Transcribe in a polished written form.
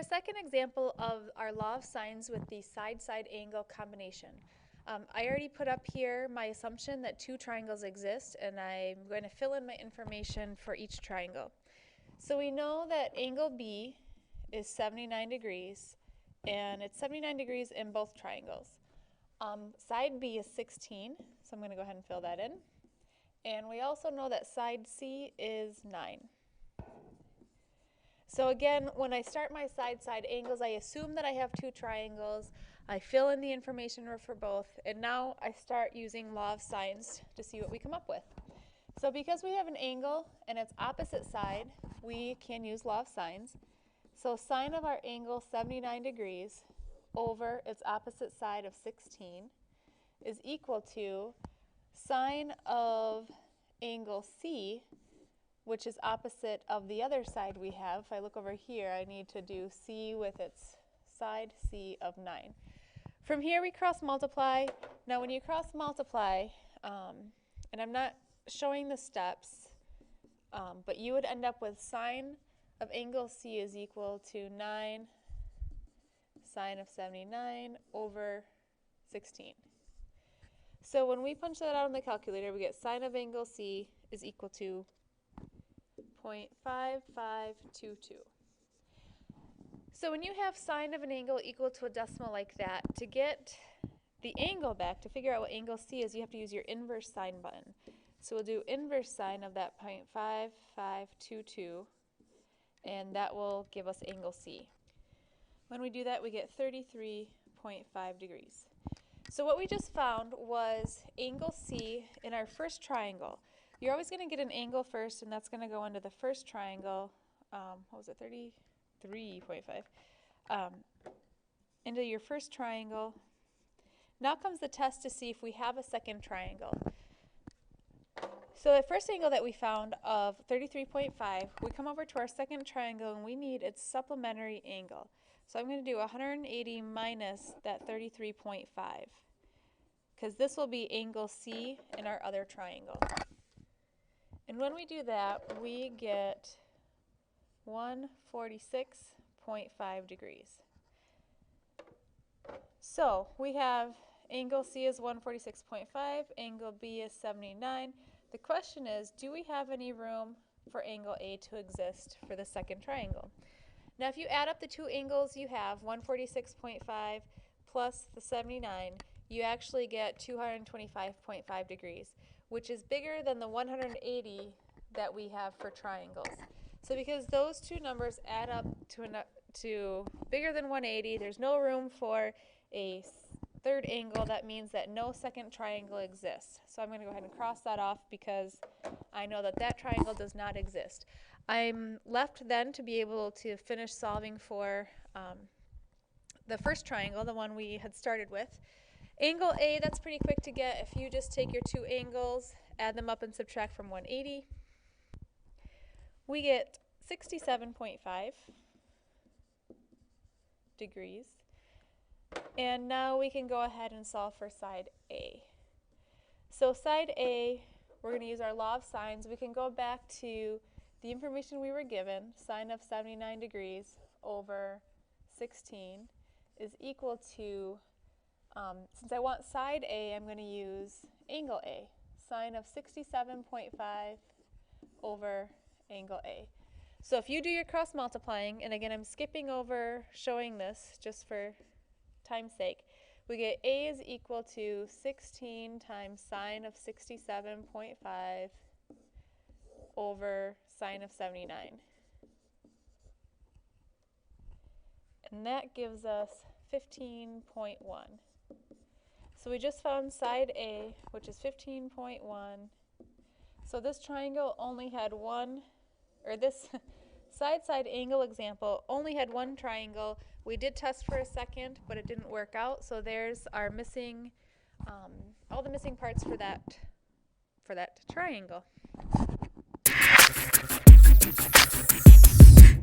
a second example of our law of sines with the side-side angle combination. I already put up here my assumption that two triangles exist, and I'm going to fill in my information for each triangle. So we know that angle B is 79 degrees, and it's 79 degrees in both triangles. Side B is 16, so I'm going to go ahead and fill that in. And we also know that side C is 9. So again, when I start my side-side angles, I assume that I have two triangles. I fill in the information for both, and now I start using law of sines to see what we come up with. So because we have an angle and its opposite side, we can use law of sines. So sine of our angle 79 degrees over its opposite side of 16 is equal to sine of angle C, which is opposite of the other side we have. If I look over here, I need to do C with its side C of 9. From here we cross multiply. Now when you cross multiply, and I'm not showing the steps, but you would end up with sine of angle C is equal to 9 sine of 79 over 16. So when we punch that out on the calculator, we get sine of angle C is equal to 0.5522. So when you have sine of an angle equal to a decimal like that, to get the angle back, to figure out what angle C is, you have to use your inverse sine button. So we'll do inverse sine of that 0.5522, and that will give us angle C. When we do that, we get 33.5 degrees. So what we just found was angle C in our first triangle. You're always going to get an angle first, and that's going to go into the first triangle. What was it, 33.5? Into your first triangle. Now comes the test to see if we have a second triangle. So the first angle that we found of 33.5, we come over to our second triangle, and we need its supplementary angle. So I'm going to do 180 minus that 33.5, because this will be angle C in our other triangle. And when we do that, we get 146.5 degrees. So we have angle C is 146.5, angle B is 79. The question is, do we have any room for angle A to exist for the second triangle? Now if you add up the two angles you have, 146.5 plus the 79, you actually get 225.5 degrees, which is bigger than the 180 that we have for triangles. So because those two numbers add up to bigger than 180, there's no room for a third angle. That means that no second triangle exists. So I'm going to go ahead and cross that off because I know that that triangle does not exist. I'm left then to be able to finish solving for the first triangle, the one we had started with. Angle A, that's pretty quick to get. If you just take your two angles, add them up and subtract from 180, we get 67.5 degrees. And now we can go ahead and solve for side A. So side A, we're going to use our law of sines. We can go back to the information we were given. Sine of 79 degrees over 16 is equal to, since I want side A, I'm going to use angle A. Sine of 67.5 over angle A. So if you do your cross multiplying, and again I'm skipping over showing this just for time's sake, we get A is equal to 16 times sine of 67.5 over sine of 79. And that gives us 15.1. So we just found side A, which is 15.1. So this triangle only had one, or this side-side angle example only had one triangle. We did test for a second, but it didn't work out. So there's our missing, all the missing parts for that triangle.